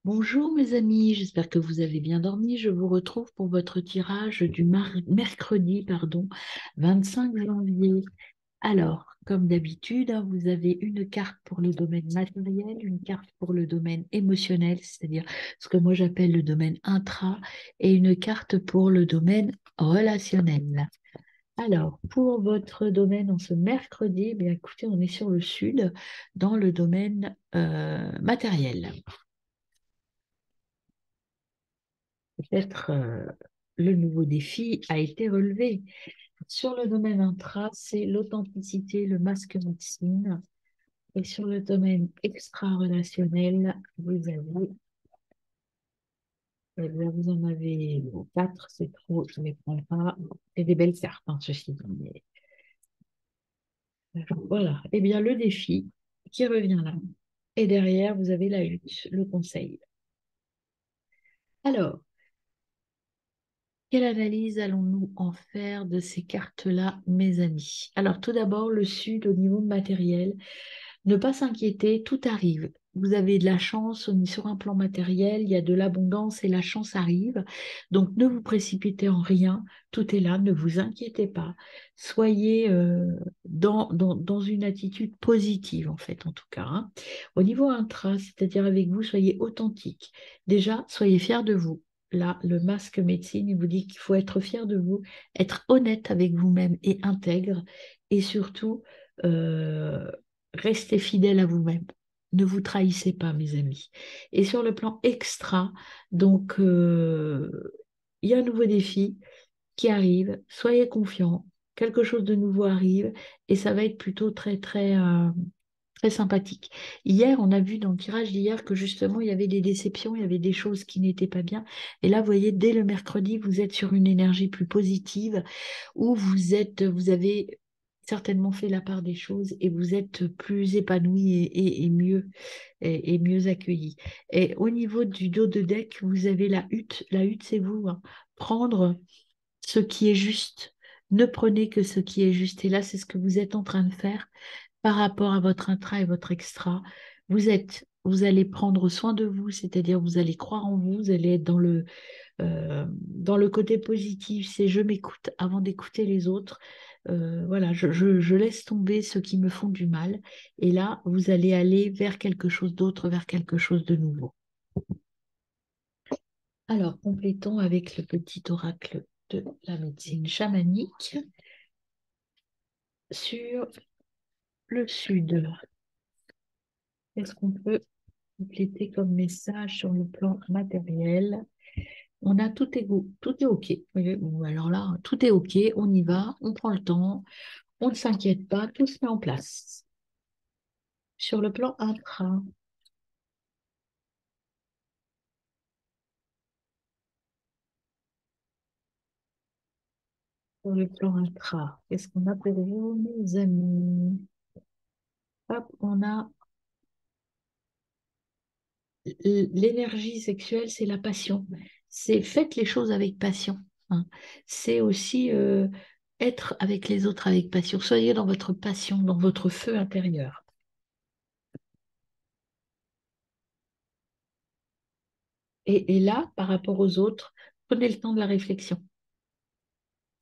Bonjour mes amis, j'espère que vous avez bien dormi. Je vous retrouve pour votre tirage du mercredi, 25 janvier. Alors, comme d'habitude, hein, vous avez une carte pour le domaine matériel, une carte pour le domaine émotionnel, c'est-à-dire ce que moi j'appelle le domaine intra, et une carte pour le domaine relationnel. Alors, pour votre domaine en ce mercredi, eh bien écoutez, on est sur le sud, dans le domaine matériel. Peut-être le nouveau défi a été relevé. Sur le domaine intra, c'est l'authenticité, le masque médecine. Et sur le domaine extra-relationnel, vous en avez bon, quatre, c'est trop, je ne les prends pas. C'est des belles cartes, hein, ceci dit. Voilà. Eh bien, le défi qui revient là. Et derrière, vous avez la lutte, le conseil. Alors, quelle analyse allons-nous en faire de ces cartes-là, mes amis? Alors, tout d'abord, le sud au niveau matériel. Ne pas s'inquiéter, tout arrive. Vous avez de la chance, on est sur un plan matériel, il y a de l'abondance et la chance arrive. Donc, ne vous précipitez en rien, tout est là, ne vous inquiétez pas. Soyez dans une attitude positive, en fait, en tout cas, hein. Au niveau intra, c'est-à-dire avec vous, soyez authentique. Déjà, soyez fiers de vous. Là, le masque médecine, il vous dit qu'il faut être fier de vous, être honnête avec vous-même et intègre, et surtout, euh, restez fidèle à vous-même. Ne vous trahissez pas, mes amis. Et sur le plan extra, donc, il y a un nouveau défi qui arrive. Soyez confiants. Quelque chose de nouveau arrive et ça va être plutôt très, très, très sympathique. Hier, on a vu dans le tirage d'hier que justement, il y avait des déceptions, il y avait des choses qui n'étaient pas bien. Et là, vous voyez, dès le mercredi, vous êtes sur une énergie plus positive où vous avez certainement fait la part des choses et vous êtes plus épanoui et mieux et mieux accueilli. Et au niveau du dos de deck, vous avez la hutte. La hutte, c'est vous, hein. Prendre ce qui est juste. Ne prenez que ce qui est juste. Et là, c'est ce que vous êtes en train de faire par rapport à votre intra et votre extra. Vous allez prendre soin de vous, c'est-à-dire vous allez croire en vous, vous allez être dans le côté positif, c'est je m'écoute avant d'écouter les autres. Voilà, je laisse tomber ceux qui me font du mal. Et là, vous allez aller vers quelque chose d'autre, vers quelque chose de nouveau. Alors, complétons avec le petit oracle de la médecine chamanique sur le sud. Qu'est-ce qu'on peut compléter comme message sur le plan matériel? On a tout est OK. Oui, bon, alors là, tout est OK, on y va, on prend le temps, on ne s'inquiète pas, tout se met en place. Sur le plan intra, sur le plan intra, qu'est-ce qu'on a pour vous, mes amis? Hop, on a l'énergie sexuelle, c'est la passion. C'est faites les choses avec passion, hein. C'est aussi être avec les autres avec passion. Soyez dans votre passion, dans votre feu intérieur. Et là, par rapport aux autres, prenez le temps de la réflexion.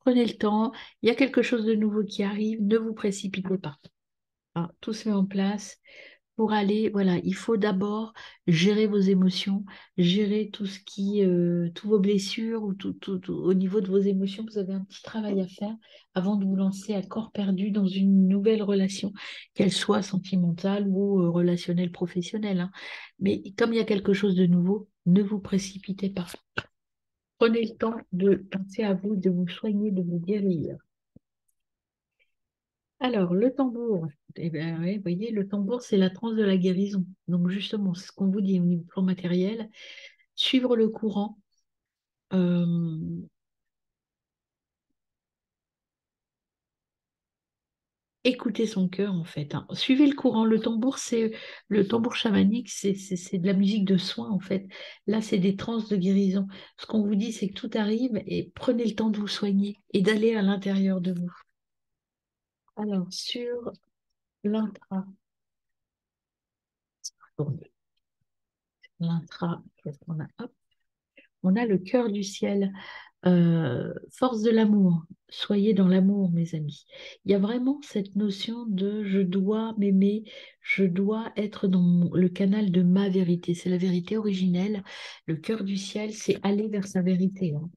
Prenez le temps. Il y a quelque chose de nouveau qui arrive. Ne vous précipitez pas, hein. Tout se met en place pour aller. Voilà, il faut d'abord gérer vos émotions, gérer tout ce tous vos blessures ou au niveau de vos émotions. Vous avez un petit travail à faire avant de vous lancer à corps perdu dans une nouvelle relation, qu'elle soit sentimentale ou relationnelle, professionnelle, hein. Mais comme il y a quelque chose de nouveau, ne vous précipitez pas. Prenez le temps de penser à vous, de vous soigner, de vous guérir. Alors, le tambour, eh bien, oui, vous voyez, le tambour, c'est la transe de la guérison. Donc, justement, c'est ce qu'on vous dit au niveau plan matériel, suivre le courant, euh, écouter son cœur, en fait, hein. Suivez le courant. Le tambour chamanique, c'est de la musique de soin, en fait. Là, c'est des transes de guérison. Ce qu'on vous dit, c'est que tout arrive et prenez le temps de vous soigner et d'aller à l'intérieur de vous. Alors, sur l'intra, l'intra, qu'est-ce qu'on a? Hop, on a le cœur du ciel. Force de l'amour. Soyez dans l'amour, mes amis. Il y a vraiment cette notion de je dois m'aimer, je dois être dans le canal de ma vérité. C'est la vérité originelle. Le cœur du ciel, c'est aller vers sa vérité, hein.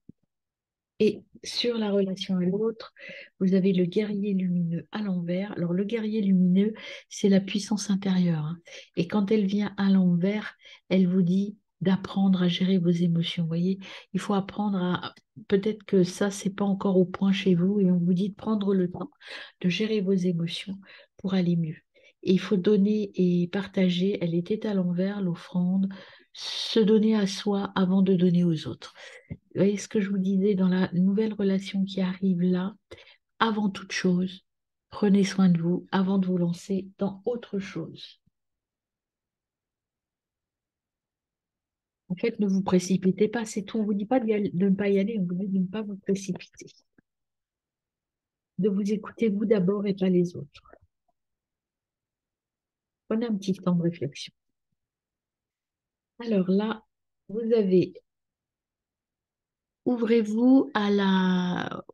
Et sur la relation à l'autre, vous avez le guerrier lumineux à l'envers. Alors, le guerrier lumineux, c'est la puissance intérieure, hein. Et quand elle vient à l'envers, elle vous dit d'apprendre à gérer vos émotions. Vous voyez, il faut apprendre à... Peut-être que ça, c'est pas encore au point chez vous et on vous dit de prendre le temps de gérer vos émotions pour aller mieux. Et il faut donner et partager. Elle était à l'envers, l'offrande, se donner à soi avant de donner aux autres. Vous voyez ce que je vous disais dans la nouvelle relation qui arrive là, avant toute chose, prenez soin de vous avant de vous lancer dans autre chose. En fait, ne vous précipitez pas, c'est tout. On ne vous dit pas de ne pas y aller, on vous dit de ne pas vous précipiter. De vous écouter vous d'abord et pas les autres. Prenez un petit temps de réflexion. Alors là, vous avez, ouvrez-vous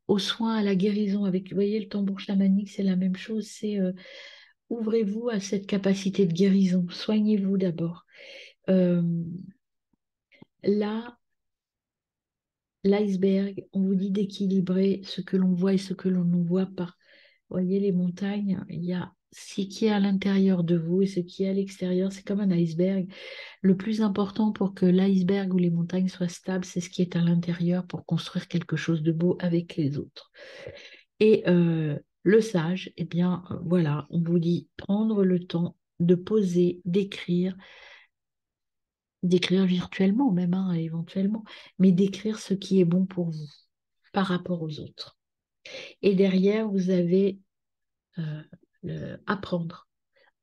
aux soins, à la guérison avec, vous voyez, le tambour chamanique, c'est la même chose, c'est ouvrez-vous à cette capacité de guérison. Soignez-vous d'abord. Euh, Là, l'iceberg, on vous dit d'équilibrer ce que l'on voit et ce que l'on ne voit pas. Vous voyez, les montagnes, il y a ce qui est à l'intérieur de vous et ce qui est à l'extérieur. C'est comme un iceberg. Le plus important pour que l'iceberg ou les montagnes soient stables, c'est ce qui est à l'intérieur pour construire quelque chose de beau avec les autres. Et le sage, eh bien, voilà, on vous dit prendre le temps de poser, d'écrire virtuellement même, hein, éventuellement, mais d'écrire ce qui est bon pour vous par rapport aux autres. Et derrière, vous avez euh, apprendre.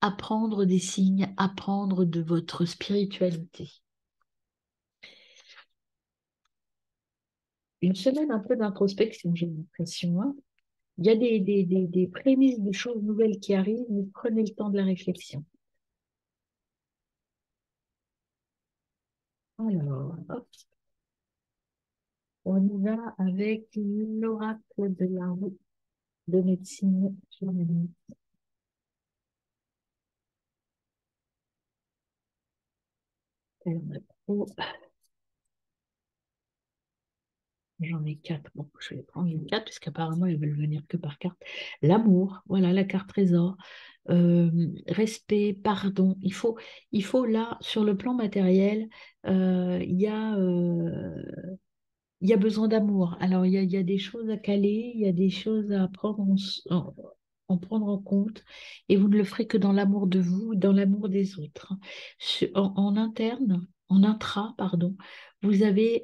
Apprendre des signes, apprendre de votre spiritualité. Une semaine un peu d'introspection, j'ai l'impression, hein. Il y a des prémices de choses nouvelles qui arrivent, mais prenez le temps de la réflexion. Alors, hop, on y va avec l'oracle de la roue de médecine germanique. Oh, j'en ai quatre. Bon, je vais prendre les quatre, puisqu'apparemment, ils veulent venir que par carte. L'amour, voilà, la carte trésor. Respect, pardon. Il faut là, sur le plan matériel, il y a besoin d'amour. Alors, il y a des choses à caler, il y a des choses à prendre en compte, et vous ne le ferez que dans l'amour de vous, dans l'amour des autres. En interne, en intra, pardon, vous avez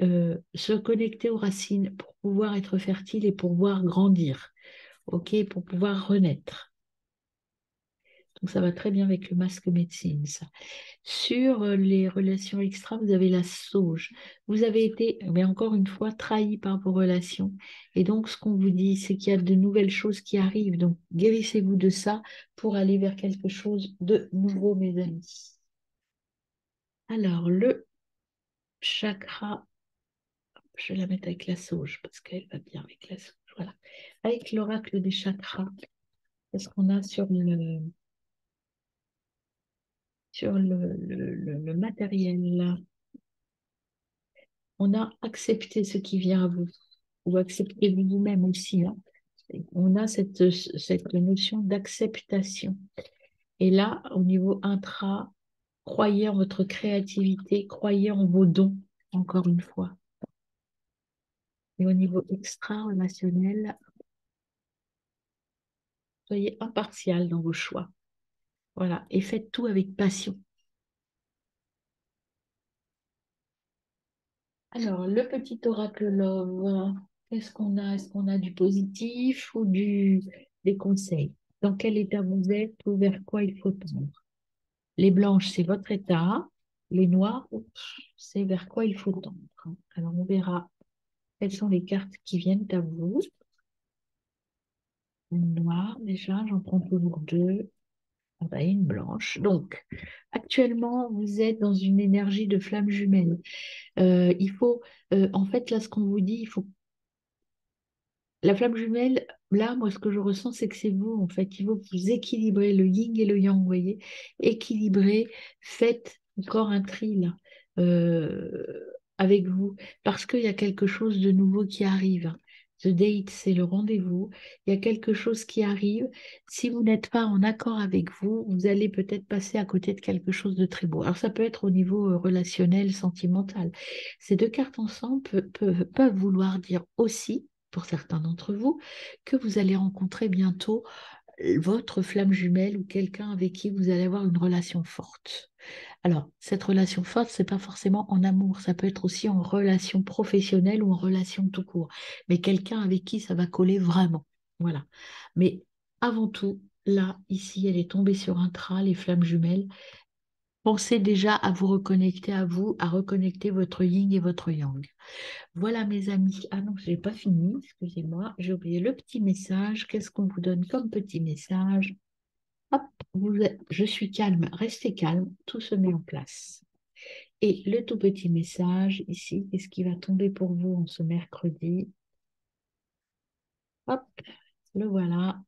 se connecter aux racines pour pouvoir être fertile et pour pouvoir grandir, ok, pour pouvoir renaître. Donc, ça va très bien avec le masque médecine, ça. Sur les relations extra, vous avez la sauge. Vous avez été, mais encore une fois, trahi par vos relations. Et donc, ce qu'on vous dit, c'est qu'il y a de nouvelles choses qui arrivent. Donc, guérissez-vous de ça pour aller vers quelque chose de nouveau, mes amis. Alors, le chakra, je vais la mettre avec la sauge parce qu'elle va bien avec la sauge. Voilà. Avec l'oracle des chakras, qu'est-ce qu'on a sur le matériel là? On a accepté ce qui vient à vous, ou acceptez vous-même aussi, hein. On a cette notion d'acceptation. Et là, au niveau intra, croyez en votre créativité, croyez en vos dons, encore une fois. Et au niveau extra-relationnel, soyez impartial dans vos choix. Voilà, et faites tout avec passion. Alors, le petit oracle Love, qu'est-ce qu'on a? Est-ce qu'on a du positif ou des conseils? Dans quel état vous êtes ou vers quoi il faut tendre? Les blanches, c'est votre état. Les noirs, c'est vers quoi il faut tendre, hein. Alors, on verra quelles sont les cartes qui viennent à vous. Le noir, déjà, j'en prends toujours deux. Ah bah, une blanche. Donc, actuellement, vous êtes dans une énergie de flamme jumelle. Il faut, en fait, là, ce qu'on vous dit, il faut la flamme jumelle, là, moi, ce que je ressens, c'est que c'est vous, en fait. Il faut que vous équilibrez le yin et le yang, vous voyez. Équilibrez, faites encore un tri, là, euh, avec vous, parce qu'il y a quelque chose de nouveau qui arrive. The date, c'est le rendez-vous. Il y a quelque chose qui arrive. Si vous n'êtes pas en accord avec vous, vous allez peut-être passer à côté de quelque chose de très beau. Alors, ça peut être au niveau relationnel, sentimental. Ces deux cartes ensemble peuvent vouloir dire aussi pour certains d'entre vous, que vous allez rencontrer bientôt votre flamme jumelle ou quelqu'un avec qui vous allez avoir une relation forte. Alors, cette relation forte, c'est pas forcément en amour, ça peut être aussi en relation professionnelle ou en relation tout court, mais quelqu'un avec qui ça va coller vraiment. Voilà. Mais avant tout, là, ici, elle est tombée sur un tras, les flammes jumelles. Pensez déjà à vous reconnecter à vous, à reconnecter votre yin et votre yang. Voilà mes amis. Ah non, je n'ai pas fini, excusez-moi, j'ai oublié le petit message. Qu'est-ce qu'on vous donne comme petit message? Hop, je suis calme, restez calme, tout se met en place. Et le tout petit message ici, qu'est-ce qui va tomber pour vous en ce mercredi? Hop, le voilà.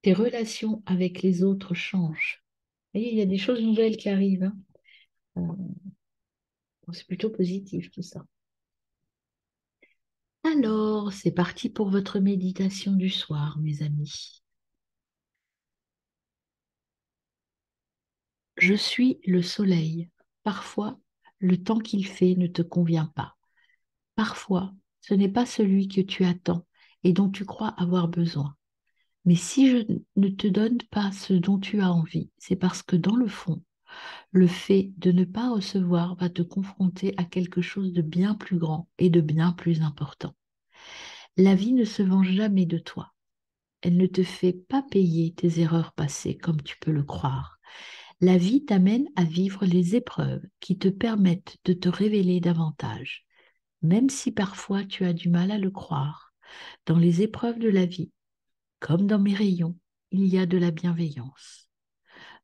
Tes relations avec les autres changent. Vous voyez, il y a des choses nouvelles qui arrivent, hein. C'est plutôt positif tout ça. Alors, c'est parti pour votre méditation du soir, mes amis. Je suis le soleil. Parfois, le temps qu'il fait ne te convient pas. Parfois, ce n'est pas celui que tu attends et dont tu crois avoir besoin. Mais si je ne te donne pas ce dont tu as envie, c'est parce que dans le fond, le fait de ne pas recevoir va te confronter à quelque chose de bien plus grand et de bien plus important. La vie ne se venge jamais de toi. Elle ne te fait pas payer tes erreurs passées comme tu peux le croire. La vie t'amène à vivre les épreuves qui te permettent de te révéler davantage, même si parfois tu as du mal à le croire. Dans les épreuves de la vie, comme dans mes rayons, il y a de la bienveillance.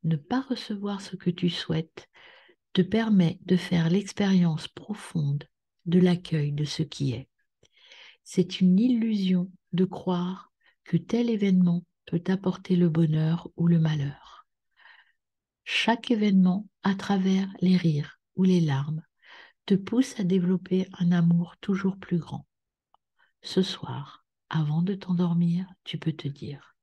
Ne pas recevoir ce que tu souhaites te permet de faire l'expérience profonde de l'accueil de ce qui est. C'est une illusion de croire que tel événement peut apporter le bonheur ou le malheur. Chaque événement, à travers les rires ou les larmes, te pousse à développer un amour toujours plus grand. Ce soir, avant de t'endormir, tu peux te dire,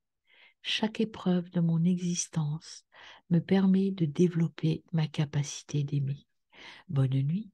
chaque épreuve de mon existence me permet de développer ma capacité d'aimer. Bonne nuit.